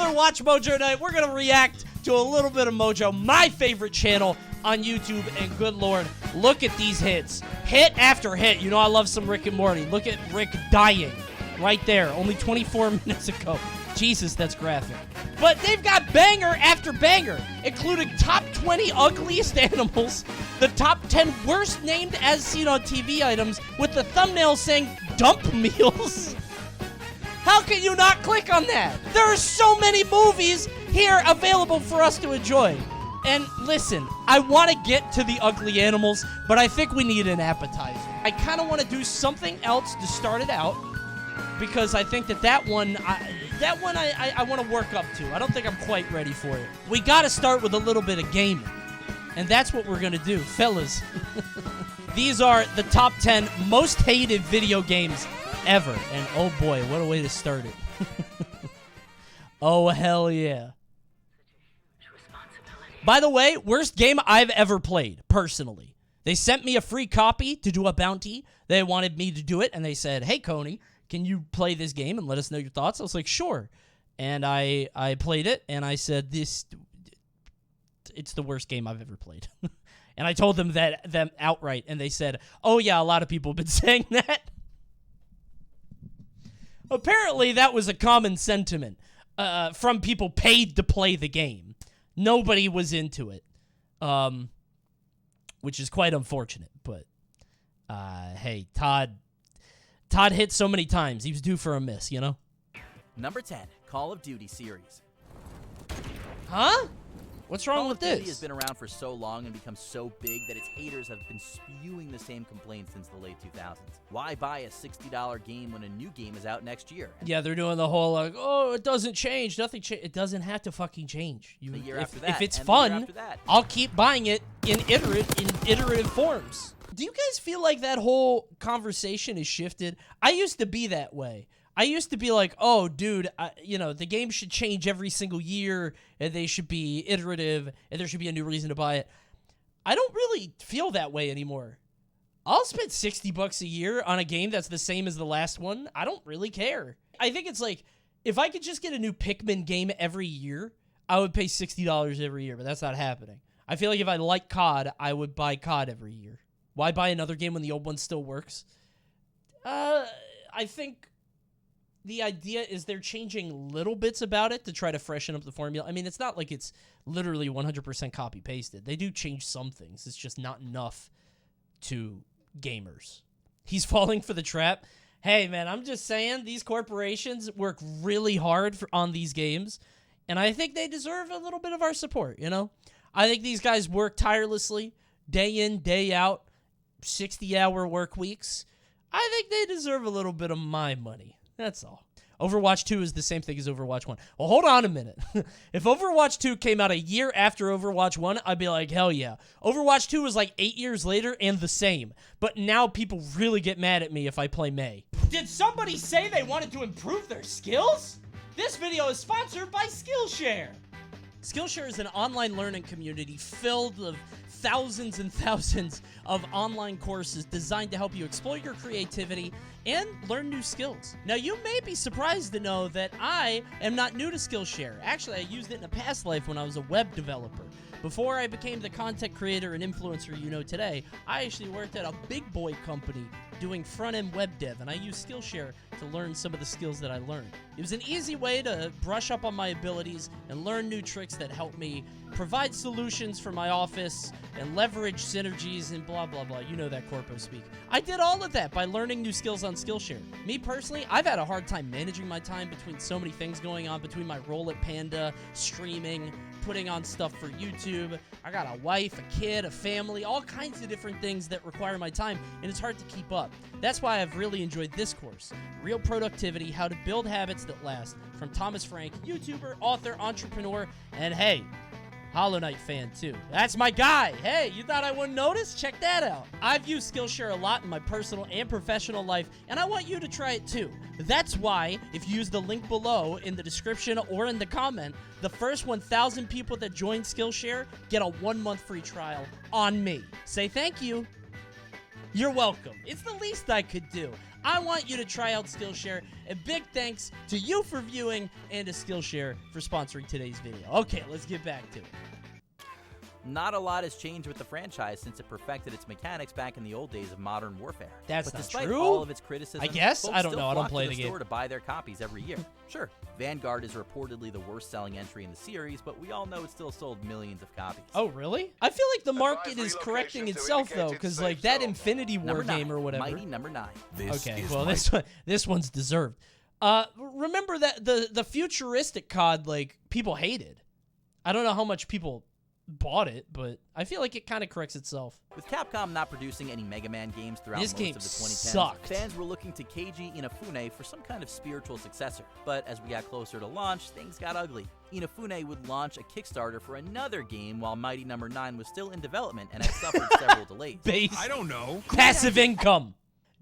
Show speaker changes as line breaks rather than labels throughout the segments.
another WatchMojo night. We're going to react to a little bit of Mojo, my favorite channel on YouTube, and good Lord, look at these hits. Hit after hit. You know I love some Rick and Morty. Look at Rick dying right there, only 24 minutes ago. Jesus, that's graphic. But they've got banger after banger, including top 20 ugliest animals, the top 10 worst named as seen on TV items, with the thumbnail saying dump meals. How can you not click on that? There are so many movies here available for us to enjoy. And listen, I want to get to the ugly animals, but I think we need an appetizer. I kind of want to do something else to start it out, because I think that one I want to work up to. I don't think I'm quite ready for it. We got to start with a little bit of gaming, and that's what we're going to do. Fellas, these are the top 10 most hated video games ever, and oh boy, what a way to start it. Oh, hell yeah. By the way, worst game I've ever played, personally. They sent me a free copy to do a bounty. They wanted me to do it, and they said, hey, Coney, can you play this game and let us know your thoughts? I was like, sure. And I played it, and I said, it's the worst game I've ever played. And I told them outright, and they said, oh, yeah, a lot of people have been saying that. Apparently, that was a common sentiment from people paid to play the game. Nobody was into it, which is quite unfortunate. But, hey, Todd hit so many times. He was due for a miss, you know?
Number 10, Call of Duty series.
Huh? What's wrong with this?
Call of Duty has been around for so long and become so big that its haters have been spewing the same complaints since the late 2000s. Why buy a $60 game when a new game is out next year?
Yeah, they're doing the whole, like, oh, it doesn't change. Nothing change. It doesn't have to fucking change.
The year after that,
if it's
and the year
fun,
after that.
I'll keep buying it in iterative forms. Do you guys feel like that whole conversation is shifted? I used to be that way. I used to be like, oh, dude, the game should change every single year, and they should be iterative, and there should be a new reason to buy it. I don't really feel that way anymore. I'll spend $60 a year on a game that's the same as the last one. I don't really care. I think it's like, if I could just get a new Pikmin game every year, I would pay $60 every year, but that's not happening. I feel like if I like COD, I would buy COD every year. Why buy another game when the old one still works? I think the idea is they're changing little bits about it to try to freshen up the formula. I mean, it's not like it's literally 100% copy-pasted. They do change some things. It's just not enough to gamers. He's falling for the trap. Hey, man, I'm just saying these corporations work really hard on these games, and I think they deserve a little bit of our support, you know? I think these guys work tirelessly, day in, day out, 60-hour work weeks. I think they deserve a little bit of my money. That's all. Overwatch 2 is the same thing as Overwatch 1. Well, hold on a minute. If Overwatch 2 came out a year after Overwatch 1, I'd be like, hell yeah. Overwatch 2 was like 8 years later and the same. But now people really get mad at me if I play May. Did somebody say they wanted to improve their skills? This video is sponsored by Skillshare. Skillshare is an online learning community filled with thousands and thousands of online courses designed to help you explore your creativity and learn new skills. Now, you may be surprised to know that I am not new to Skillshare. Actually, I used it in a past life when I was a web developer. Before I became the content creator and influencer you know today, I actually worked at a big boy company doing front-end web dev, and I used Skillshare to learn some of the skills that I learned. It was an easy way to brush up on my abilities and learn new tricks that help me provide solutions for my office and leverage synergies and blah, blah, blah. You know that corpo speak. I did all of that by learning new skills on Skillshare. Me personally, I've had a hard time managing my time between so many things going on, between my role at Panda, streaming, putting on stuff for YouTube. I got a wife, a kid, a family, all kinds of different things that require my time, and it's hard to keep up. That's why I've really enjoyed this course, Real Productivity, How to Build Habits That Last, from Thomas Frank, YouTuber, author, entrepreneur, and hey, Hollow Knight fan too. That's my guy. Hey, you thought I wouldn't notice? Check that out. I've used Skillshare a lot in my personal and professional life, and I want you to try it too. That's why, if you use the link below in the description or in the comment, the first 1,000 people that join Skillshare get a 1-month free trial on me. Say thank you. You're welcome. It's the least I could do. I want you to try out Skillshare, and big thanks to you for viewing and to Skillshare for sponsoring today's video. Okay, let's get back to it.
Not a lot has changed with the franchise since it perfected its mechanics back in the old days of Modern Warfare.
That's
but
not
despite
true.
all of its criticism,
I guess
folks
I don't
still
know. I don't
flock
play
to
the
the
game
store to buy their copies every year. Sure, Vanguard is reportedly the worst-selling entry in the series, but we all know it still sold millions of copies.
Oh, really? I feel like the market is correcting itself though, because like that Infinity War game or whatever.
Mighty number 9.
Okay, well this one's deserved. Remember that the futuristic COD, like, people hated. I don't know how much people bought it, but I feel like it kind of corrects itself.
With Capcom not producing any Mega Man games throughout
This
most
game
of the 2010s,
sucked.
fans were looking to Keiji Inafune for some kind of spiritual successor. But as we got closer to launch, things got ugly. Inafune would launch a Kickstarter for another game while Mighty number 9 was still in development and had suffered several delays.
I don't know.
Passive income.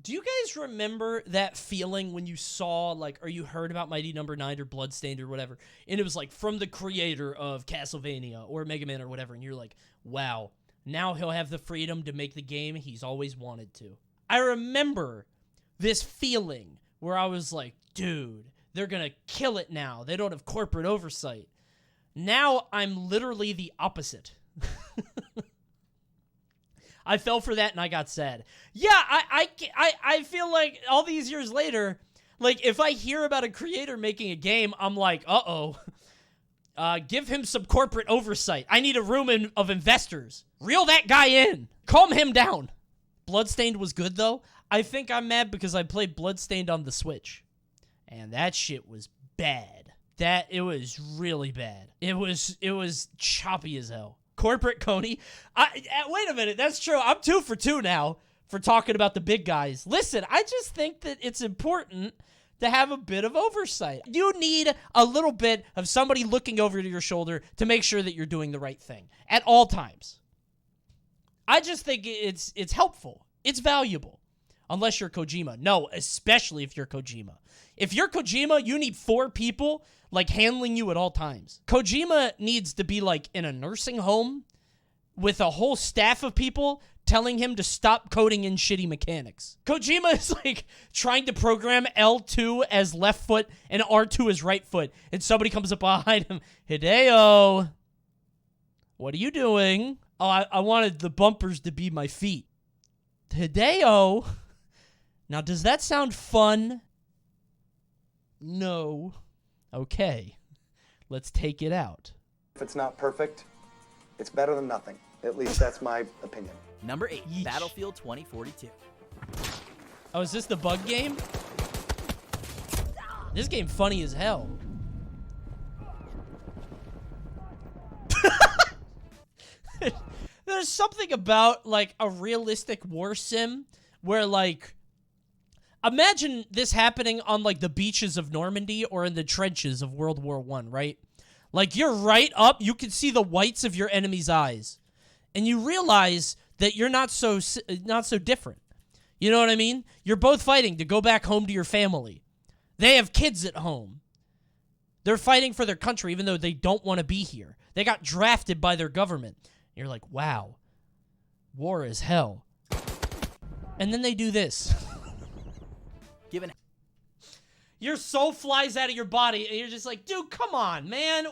Do you guys remember that feeling when you saw, like, or you heard about Mighty number 9 or Bloodstained or whatever, and it was like from the creator of Castlevania or Mega Man or whatever, and you're like, wow, now he'll have the freedom to make the game he's always wanted to. I remember this feeling where I was like, dude, they're gonna kill it now. They don't have corporate oversight. Now I'm literally the opposite. I fell for that and I got sad. Yeah, I feel like all these years later, like, if I hear about a creator making a game, I'm like, uh-oh. Give him some corporate oversight. I need a room of investors. Reel that guy in. Calm him down. Bloodstained was good, though. I think I'm mad because I played Bloodstained on the Switch. And that shit was bad. It was really bad. It was choppy as hell. Corporate Coney. Wait a minute, that's true. I'm 2 for 2 now for talking about the big guys. Listen, I just think that it's important to have a bit of oversight. You need a little bit of somebody looking over your shoulder to make sure that you're doing the right thing at all times. I just think it's helpful. It's valuable. Unless you're Kojima. No, especially if you're Kojima. If you're Kojima, you need 4 people like handling you at all times. Kojima needs to be like in a nursing home with a whole staff of people telling him to stop coding in shitty mechanics. Kojima is like trying to program L2 as left foot and R2 as right foot, and somebody comes up behind him, Hideo, what are you doing? Oh, I wanted the bumpers to be my feet. Hideo, now does that sound fun? No. Okay, let's take it out.
If it's not perfect, it's better than nothing. At least that's my opinion.
Number 8,
Yeesh.
Battlefield 2042.
Oh, is this the bug game? This game funny as hell. There's something about, like, a realistic war sim where, like, imagine this happening on, like, the beaches of Normandy or in the trenches of World War I, right? Like, you're right up, you can see the whites of your enemy's eyes. And you realize that you're not so different. You know what I mean? You're both fighting to go back home to your family. They have kids at home. They're fighting for their country even though they don't want to be here. They got drafted by their government. You're like, wow, war is hell. And then they do this.
Given
Your soul flies out of your body, and you're just like, dude, come on, man.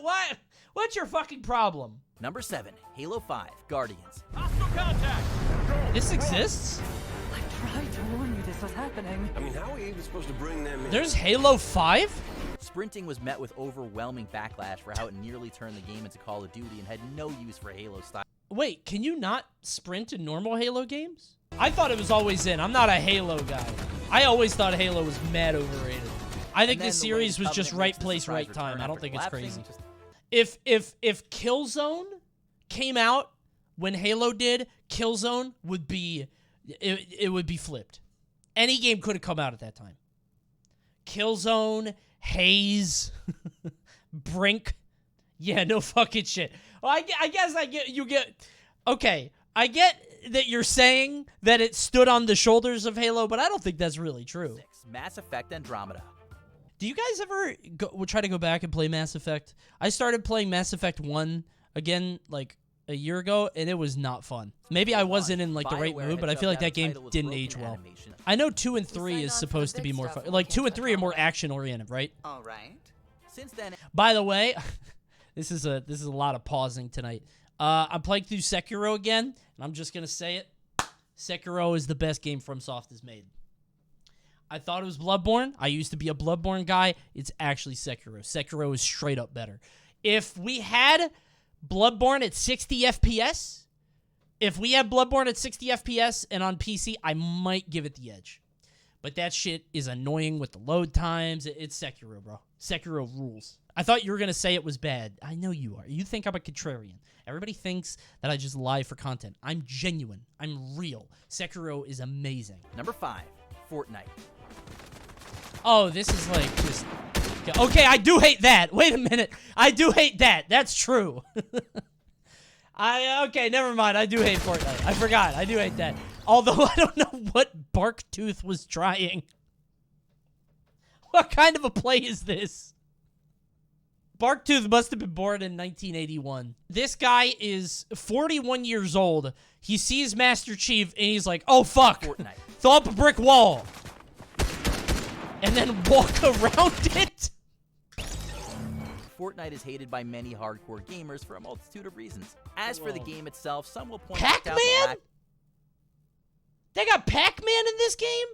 What's your fucking problem?
Number 7, Halo 5, Guardians.
This exists?
I tried to warn you this was happening.
I mean, how are we even supposed to bring them in?
There's Halo 5?
Sprinting was met with overwhelming backlash for how it nearly turned the game into Call of Duty and had no use for Halo style.
Wait, can you not sprint in normal Halo games? I thought it was always in. I'm not a Halo guy. I always thought Halo was mad overrated. I think this series was just right place, right time. I don't think it's crazy. If Killzone came out when Halo did, Killzone would be it would be flipped. Any game could have come out at that time. Killzone, Haze, Brink. Yeah, no fucking shit. Well, I guess you get. Okay, I get that you're saying that it stood on the shoulders of Halo, but I don't think that's really true.
6, Mass Effect Andromeda.
Do you guys ever try to go back and play Mass Effect? I started playing Mass Effect 1 again, like, a year ago, and it was not fun. Maybe I wasn't in like the right mood, but I feel like that game didn't age well. I know 2 and 3 is supposed to be more fun. Like 2 and 3 are more action oriented, right?
All right.
Since then,
By the way, this is a lot of pausing tonight. I'm playing through Sekiro again, and I'm just gonna say it. Sekiro is the best game FromSoft has made. I thought it was Bloodborne. I used to be a Bloodborne guy. It's actually Sekiro. Sekiro is straight up better. If we had Bloodborne at 60 FPS, and on PC, I might give it the edge. But that shit is annoying with the load times. It's Sekiro, bro. Sekiro rules. I thought you were going to say it was bad. I know you are. You think I'm a contrarian. Everybody thinks that I just lie for content. I'm genuine. I'm real. Sekiro is amazing.
number 5, Fortnite.
Oh, this is like just... Okay, I do hate that. Wait a minute. I do hate that. That's true. Okay, never mind. I do hate Fortnite. I forgot. I do hate that. Although I don't know what Barktooth was trying. What kind of a play is this? Barktooth must have been born in 1981. This guy is 41 years old. He sees Master Chief and he's like, oh fuck.
Fortnite.
Throw up a brick wall. And then walk around it.
Fortnite is hated by many hardcore gamers for a multitude of reasons. As for the game itself, some will point out the
Pac-Man?
lack...
They got Pac-Man in this game?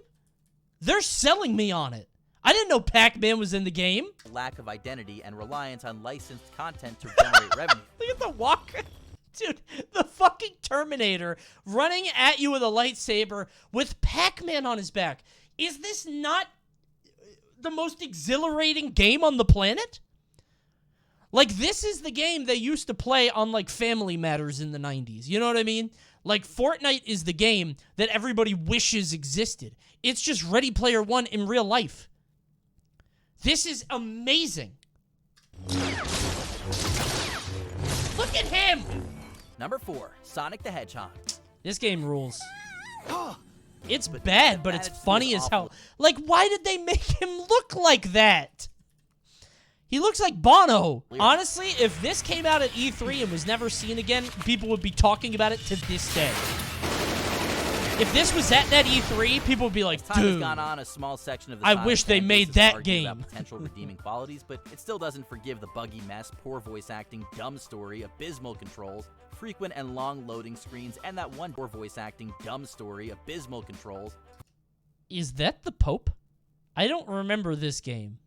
They're selling me on it. I didn't know Pac-Man was in the game.
lack of identity and reliance on licensed content to generate revenue.
Look at the walker. Dude, the fucking Terminator running at you with a lightsaber with Pac-Man on his back. Is this not the most exhilarating game on the planet? Like, this is the game they used to play on, like, Family Matters in the 90s. You know what I mean? Like, Fortnite is the game that everybody wishes existed. It's just Ready Player One in real life. This is amazing. Look at him!
Number 4, Sonic the Hedgehog.
This game rules. It's bad, but it's
attitude
funny
is
as hell.
awful.
Like, why did they make him look like that? He looks like Bono. Honestly, if this came out at E3 and was never seen again, people would be talking about it to this day. If this was at that E3, people would be like,
Time has
dude.
gone on, a small section of the
I
Sonic
wish they
fan
made
base has
that
argued about
game.
potential redeeming qualities, but it still doesn't forgive the buggy mess, poor voice acting, dumb story, abysmal controls, frequent and long loading screens, and that one poor voice acting, dumb story, abysmal controls.
Is that the Pope? I don't remember this game.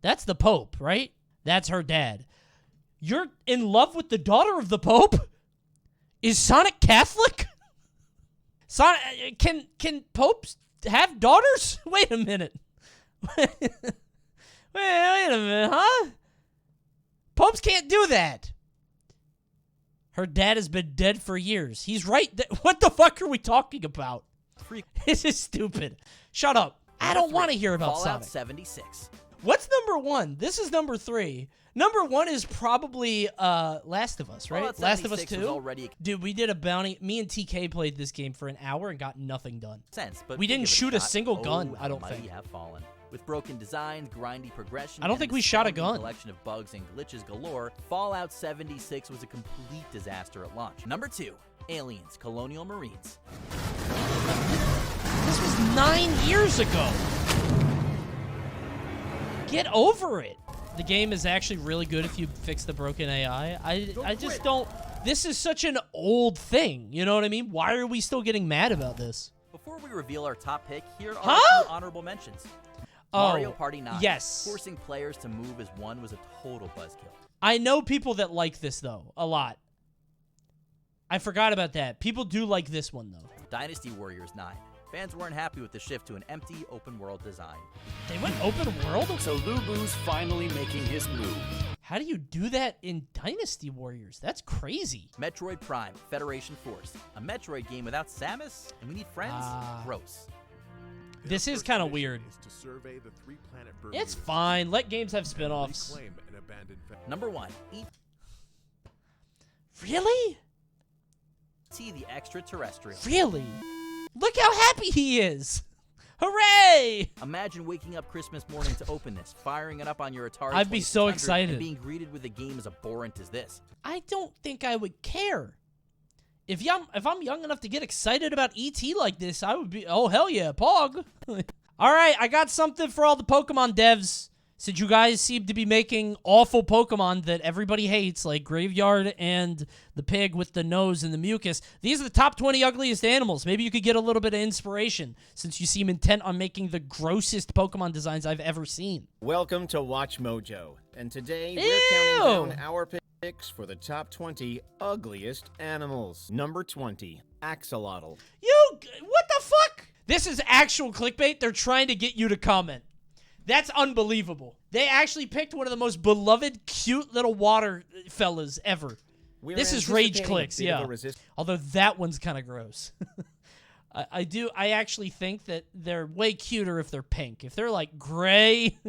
That's the Pope, right? That's her dad. You're in love with the daughter of the Pope? Is Sonic Catholic? Sonic, can popes have daughters? Wait a minute. Wait a minute, huh? Popes can't do that. Her dad has been dead for years. He's right. What the fuck are we talking about? This is stupid. Shut up. I don't want to hear about
Fallout
Sonic.
76.
What's number 1? This is number 3. Number 1 is probably Last of Us, right?
Fallout
Last of Us
76 was
2?
already
Dude, we did a bounty. Me and TK played this game for an hour and got nothing done.
sense, but
We
we'll
didn't
give it
shoot a
shot.
single gun,
Oh,
I don't
how mighty
think.
have fallen. With broken designs, grindy progression,
I don't
and
think
an
we shot a
astounding
gun.
collection of bugs and glitches galore, Fallout 76 was a complete disaster at launch. Number 2, Aliens, Colonial Marines.
This was 9 years ago. Get over it. The game is actually really good if you fix the broken AI. I just don't... This is such an old thing. You know what I mean? Why are we still getting mad about this?
Before we reveal our top pick, here are
Huh?
a few honorable mentions.
Oh,
Mario Party 9.
yes.
Forcing players to move as one was a total buzzkill.
I know people that like this, though, a lot. I forgot about that. People do like this one, though.
Dynasty Warriors 9. Fans weren't happy with the shift to an empty, open-world design.
They went open world?
So Lubu's finally making his move.
How do you do that in Dynasty Warriors? That's crazy.
Metroid Prime, Federation Force. A Metroid game without Samus? And we need friends?
Ah.
Gross.
This is kind of weird. It's fine. Let games have spin-offs.
Number 1,
Really?
E.T. the Extraterrestrial.
Really? Look how happy he is. Hooray!
Imagine waking up Christmas morning to open this, firing it up on your Atari
I'd be so
2600
excited.
and being greeted with a game as abhorrent as this.
I don't think I would care. If I'm young enough to get excited about E.T. like this, I would be, oh, hell yeah, Pog. All right, I got something for all the Pokemon devs. Since you guys seem to be making awful Pokemon that everybody hates, like Graveyard and the pig with the nose and the mucus, these are the top 20 ugliest animals. Maybe you could get a little bit of inspiration, since you seem intent on making the grossest Pokemon designs I've ever seen.
Welcome to WatchMojo, and today we're
Ew.
counting down our picks for the top 20 ugliest animals. Number 20, Axolotl.
What the fuck? This is actual clickbait. They're trying to get you to comment. That's unbelievable. They actually picked one of the most beloved, cute little water fellas ever. This is rage clicks, yeah. Although that one's kind of gross. I actually think that they're way cuter if they're pink. If they're like gray,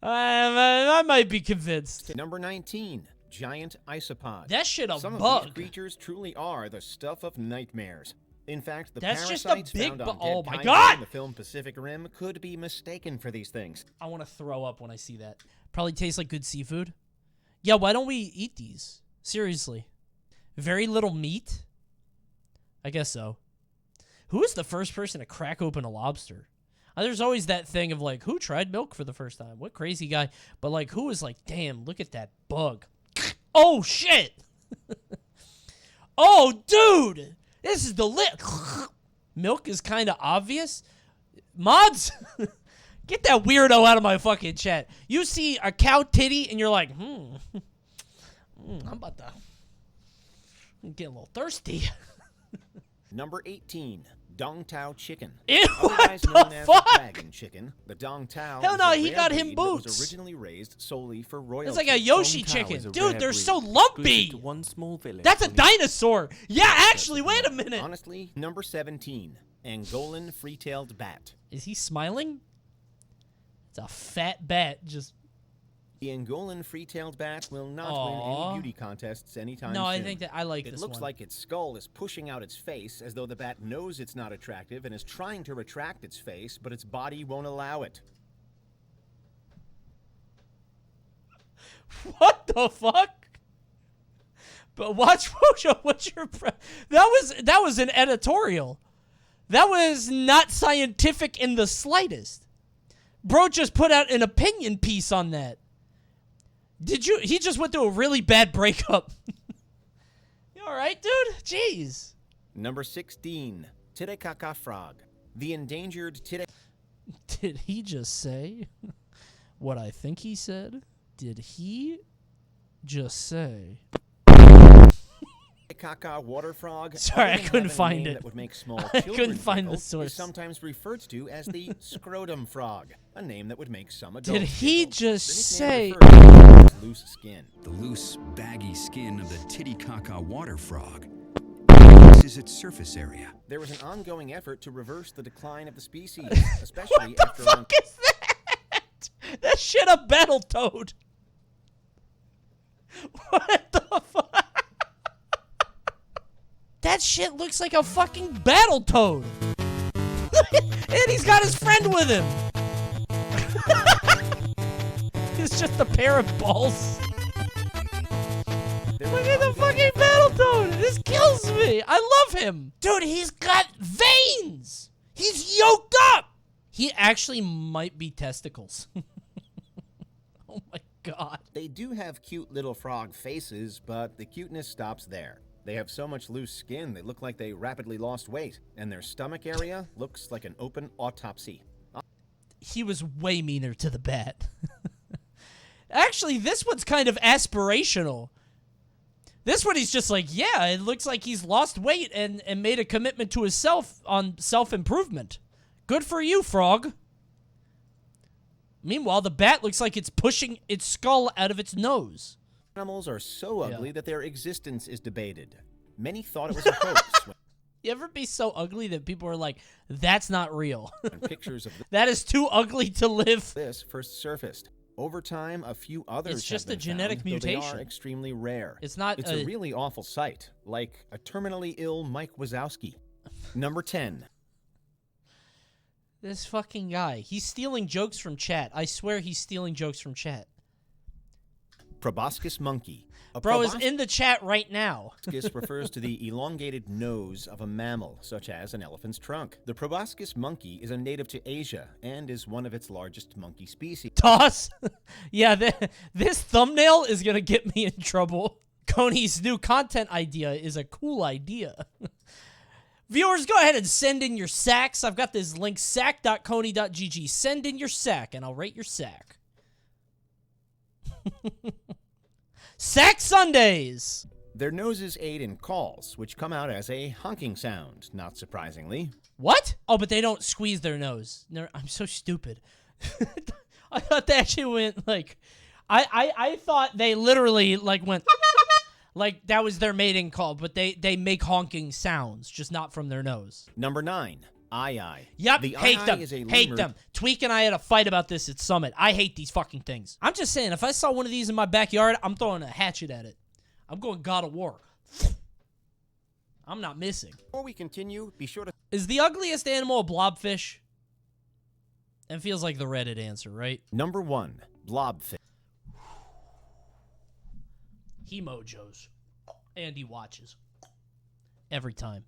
I might be convinced.
Number 19, Giant Isopod.
That shit a
Some
bug.
of these creatures truly are the stuff of nightmares. In fact, the
That's just a
parasites
big
found on
oh
dead
my
kaiju
God!
in the film Pacific Rim could be mistaken for these things.
I want to throw up when I see that. Probably tastes like good seafood. Yeah, why don't we eat these? Seriously. Very little meat? I guess so. Who was the first person to crack open a lobster? There's always that thing of like, who tried milk for the first time? What crazy guy? But like, who was like, damn, look at that bug. Oh, shit. Oh, dude. This is the milk is kind of obvious. Mods, get that weirdo out of my fucking chat. You see a cow titty and you're like, I'm about to get a little thirsty.
Number 18, Dong Tao chicken.
Ew,
Otherwise
what
known
the
as
fuck?
the dragon chicken, the Dong Tao
Hell
is
no,
a
he
rare
got him
breed that was
boots.
originally raised solely for royalty.
It's like a Yoshi chicken. Dude, they're so lumpy.
One small village.
That's a dinosaur. Yeah, actually, wait a minute.
Honestly, number 17, Angolan free-tailed bat.
Is he smiling? It's a fat bat just...
The Angolan free-tailed bat will not
Aw.
win any beauty contests anytime
No,
soon.
I think that I like
It
this
looks
one.
like its skull is pushing out its face as though the bat knows it's not attractive and is trying to retract its face, but its body won't allow it.
What the fuck? But WatchMojo, what's your that was an editorial. That was not scientific in the slightest. Bro just put out an opinion piece on that. He just went through a really bad breakup. You alright, dude? Jeez.
Number 16, Titicaca frog. The endangered
Did he just say what I think he said? Did he just say?
Titicaca water frog.
Sorry, I
other than
couldn't
having a
find
name
it.
That would make small
I
children
couldn't find the
giggle,
source.
Is sometimes referred to as the scrotum frog, a name that would make some adults
Did he
giggle.
just
The nickname
say?
refers to its loose skin.
The loose, baggy skin of the Titicaca water frog increases its surface area.
There was an ongoing effort to reverse the decline of the species,
What
especially
the
after
fuck is that? That shit a Battletoad. What the fuck? That shit looks like a fucking Battletoad. And he's got his friend with him. It's just a pair of balls. Look at the fucking Battletoad. This kills me. I love him. Dude, he's got veins. He's yoked up. He actually might be testicles. Oh my God.
They do have cute little frog faces, but the cuteness stops there. They have so much loose skin they look like they rapidly lost weight, and their stomach area looks like an open autopsy.
He was way meaner to the bat. Actually, this one's kind of aspirational. This one, he's just like, yeah, it looks like he's lost weight and made a commitment to himself on self-improvement. Good for you, frog. Meanwhile, the bat looks like it's pushing its skull out of its nose.
Animals are so ugly that their existence is debated. Many thought it was a hoax when
You ever be so ugly that people are like, that's not real?
pictures of
That is too ugly to live.
this first surfaced. Over time, a few others
It's just
have
a
been
genetic
found, though they
mutation.
are extremely rare.
It's not
It's a really awful sight, like a terminally ill Mike Wazowski. Number 10.
This fucking guy. He's stealing jokes from chat. I swear he's stealing jokes from chat.
Proboscis monkey. A
Bro is in the chat right now.
Proboscis refers to the elongated nose of a mammal, such as an elephant's trunk. The proboscis monkey is a native to Asia and is one of its largest monkey species.
Toss. Yeah, this thumbnail is going to get me in trouble. Coney's new content idea is a cool idea. Viewers, go ahead and send in your sacks. I've got this link, sack.coney.gg. Send in your sack, and I'll rate your sack. Sack Sundays!
Their noses aid in calls, which come out as a honking sound, not surprisingly.
What? Oh, but they don't squeeze their nose. I'm so stupid. I thought they actually went, like... I thought they literally, like, went... Like, that was their mating call, but they make honking sounds, just not from their nose.
Number 9. Eye.
Yep,
The
hate
eye
them.
is a
Hate
lemur-
them. Tweak and I had a fight about this at Summit. I hate these fucking things. I'm just saying, if I saw one of these in my backyard, I'm throwing a hatchet at it. I'm going God of War. I'm not missing.
Before we continue, be sure to...
Is the ugliest animal a blobfish? It feels like the Reddit answer, right?
Number 1. Blobfish.
He mojos. And he watches. Every time.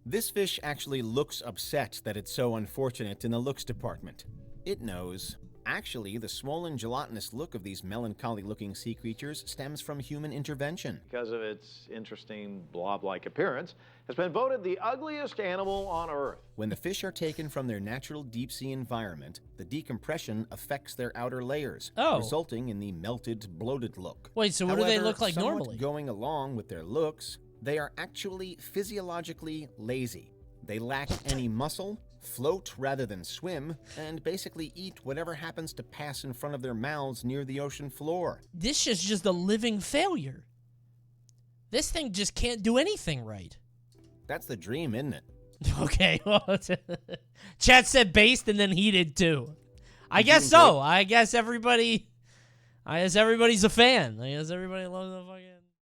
This fish actually looks upset that it's so unfortunate in the looks department. It knows. Actually, the swollen, gelatinous look of these melancholy-looking sea creatures stems from human intervention.
Because of its interesting blob-like appearance, has been voted the ugliest animal on Earth.
When the fish are taken from their natural deep-sea environment, the decompression affects their outer layers, resulting in the melted, bloated look.
Wait, so what do they
However,
look like
somewhat
normally?
Going along with their looks, they are actually physiologically lazy. They lack any muscle, float rather than swim, and basically eat whatever happens to pass in front of their mouths near the ocean floor.
This is just a living failure. This thing just can't do anything right.
That's the dream, isn't it?
Okay, well, chat said based and then he did too. I guess so. I guess everybody's a fan. I guess everybody loves the fucking...